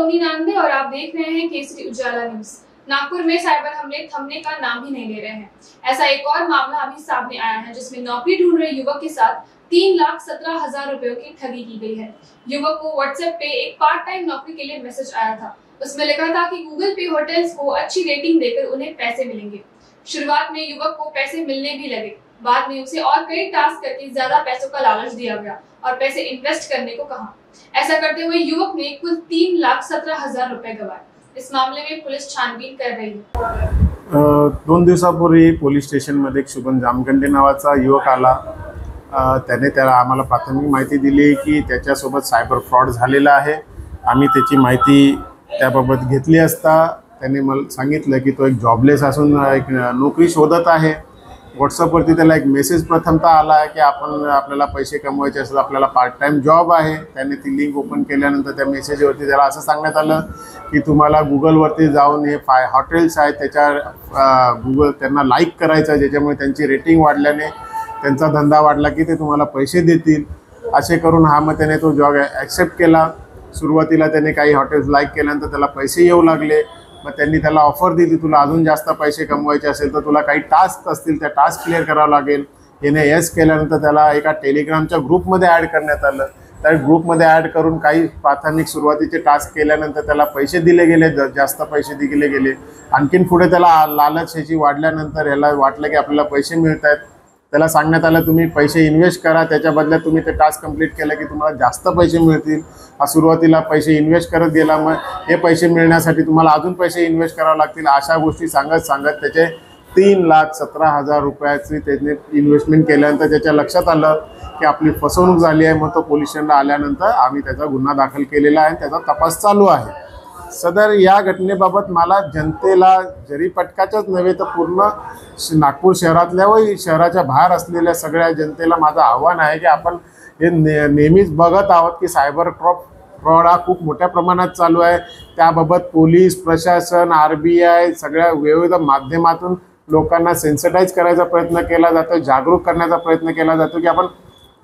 Tony नांदे और आप देख रहे हैं केसरी उजाला न्यूज। नागपुर में साइबर हमले थमने का नाम ही नहीं ले रहे हैं। ऐसा एक और मामला अभी सामने आया है जिसमें नौकरी ढूंढ रहे युवक के साथ 3,17,000 रुपयों की ठगी की गई है। युवक को व्हाट्सएप पे एक पार्ट टाइम नौकरी के लिए मैसेज आया था। उसमें लिखा था कि गूगल पे होटल्स को अच्छी रेटिंग देकर उन्हें पैसे मिलेंगे। शुरुआत में युवक को पैसे मिलने भी लगे, बाद में उसे और कई टास्क करके ज्यादा पैसों का लालच दिया गया और पैसे इन्वेस्ट करने को कहा। ऐसा करते हुए युवक ने कुल 3,17,000 रुपए गंवाए। इस मामले में पुलिस छानबीन कर रही है। 2 दिवसापूर्वी पोलीस स्टेशनमध्ये एक शुभम जामगंडे नावाचा युवक आला। त्याला आम्हाला प्राथमिक माहिती दिली की त्याच्यासोबत सायबर फ्रॉड झालेला आहे। आम्ही त्याची माहिती त्याबाबत घेतली असता त्याने मला सांगितलं की तो एक जॉबलेस असून एक नोकरी शोधत आहे। व्हॉट्सअपवरती त्याला एक मेसेज प्रथमतः आला की आपल्याला पैसे कमवायचे असेल, आपल्याला पार्ट टाइम जॉब आहे। त्याने ती लिंक ओपन केल्यानंतर त्या मेसेजवरती त्याला असं सांगण्यात आलं की तुम्हाला गुगलवरती जाऊन हे हॉटेल्स आहेत त्याच्या गुगल त्यांना लाईक करायचं, ज्याच्यामुळे त्यांची रेटिंग वाढल्याने त्यांचा धंदा वाढला की ते तुम्हाला पैसे देतील। असे करून मग त्याने तो जॉब ॲक्सेप्ट केला। सुरुवातीला त्याने काही हॉटेल्स लाईक केल्यानंतर त्याला पैसे येऊ लागले। मग त्यांनी त्याला ऑफर दिली, तुला अजून जास्त पैसे कमवायचे असेल तर तुला काही टास्क असतील त्या टास्क क्लिअर करावं लागेल। याने येस केल्यानंतर त्याला एका टेलिग्रामच्या ग्रुपमध्ये ॲड करण्यात आलं। त्या ग्रुपमध्ये ॲड करून काही प्राथमिक सुरुवातीचे टास्क केल्यानंतर त्याला पैसे दिले गेले, जास्त पैसे दिले गेले। आणखीन पुढे त्याला लालच ह्याची वाढल्यानंतर ह्याला वाटलं की आपल्याला पैसे मिळत आहेत। त्याला सांगण्यात आलं तुम्ही पैसे इन्वेस्ट करा, त्याच्या बदल्यात तुम्ही ते टास्क कंप्लीट केलं की तुम्हाला जास्त पैसे मिळतील। सुरुवातीला पैसे इन्वेस्ट करत गेला, मग हे पैसे मिळण्यासाठी तुम्हाला अजून पैसे इन्वेस्ट करावे लागतील। अशा गोष्टी सांगत त्याचे 3,17,000 रुपयाची त्याने इन्व्हेस्टमेंट केल्यानंतर त्याच्या लक्षात आलं की आपली फसवणूक झाली आहे। मग तो पोलीस स्टेशनला आल्यानंतर आम्ही त्याचा गुन्हा दाखल केलेला आहे, त्याचा तपास चालू आहे। सदर या घटनेबाबत मला जनतेला जरीपटकाच्याच नव्हे तर पूर्ण नागपूर शहरातल्या व शहराच्या बाहेर असलेल्या सगळ्या जनतेला माझं आव्हान आहे की आपण हे नेहमीच बघत आहोत की सायबर फ्रॉड हा खूप मोठ्या प्रमाणात चालू आहे। त्याबाबत पोलीस प्रशासन, RBI सगळ्या विविध माध्यमातून लोकांना सेन्सिटाईज करायचा प्रयत्न केला जातो, जागरूक करण्याचा प्रयत्न केला जातो की आपण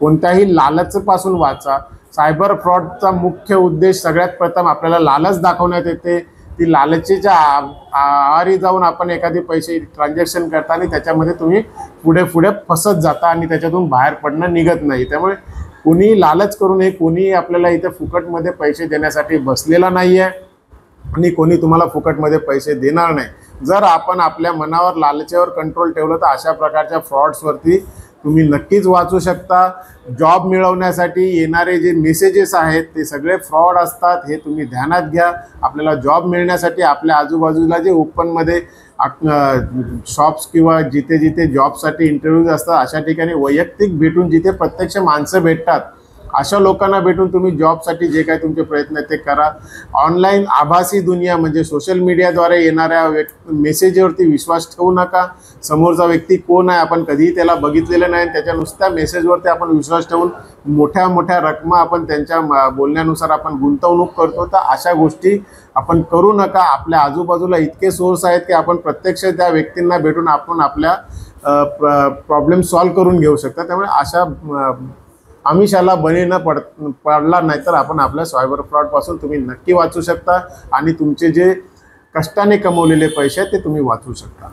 कोणत्याही लालचपासून वाचा। सायबर फ्रॉडचा मुख्य उद्देश सगळ्यात प्रथम आपल्याला लालच दाखवण्यात येते। ती लालचीच्या आहारी जाऊन आपण एखादी पैसे ट्रान्झॅक्शन करता आणि त्याच्यामध्ये तुम्ही पुढे फसत जाता आणि त्याच्यातून बाहेर पडणं निघत नाही। त्यामुळे कोणी लालच करू नये, कोणी आपल्याला इथे फुकटमध्ये पैसे देण्यासाठी बसलेला नाही आहे आणि कोणी तुम्हाला फुकटमध्ये पैसे देणार नाही। जर आपण आपल्या मनावर लालचेवर कंट्रोल ठेवलं तर अशा प्रकारच्या फ्रॉड्सवरती तुम्ही नक्कीच वाचू शकता। जॉब मिळवण्यासाठी येणारे जे मेसेजेस आहेत ते सगळे फ्रॉड असतात, हे तुम्ही ध्यानात घ्या। आपल्याला जॉब मिळण्यासाठी आपल्या आजूबाजूला जे ओपनमध्ये शॉप्स किंवा जिथे जॉबसाठी इंटरव्ह्यूज असतात अशा ठिकाणी वैयक्तिक भेटून जिथे प्रत्यक्ष माणसं भेटतात अशा लोकांना भेटून तुम्ही जॉबसाठी जे काही तुमचे प्रयत्न आहेत ते करा। ऑनलाईन आभासी दुनिया म्हणजे सोशल मीडियाद्वारे येणाऱ्या मेसेजवरती विश्वास ठेवू नका। समोरचा व्यक्ती कोण आहे आपण कधीही त्याला बघितलेलं नाही, त्याच्या नुसत्या मेसेजवरती आपण विश्वास ठेवून मोठ्या रकमा आपण त्यांच्या बोलण्यानुसार आपण गुंतवणूक करतो। तर अशा गोष्टी आपण करू नका। आपल्या आजूबाजूला इतके सोर्स आहेत की आपण प्रत्यक्ष त्या व्यक्तींना भेटून आपण आपल्या प्रॉब्लेम सॉल्व्ह करून घेऊ शकता। त्यामुळे अशा आमिषाला बळी न पडला नाही तर आपण आपल्या सायबर फ्रॉडपासून तुम्ही नक्की वाचू शकता आणि तुमचे जे कष्टाने कमवलेले पैसे आहेत ते तुम्ही वाचू शकता।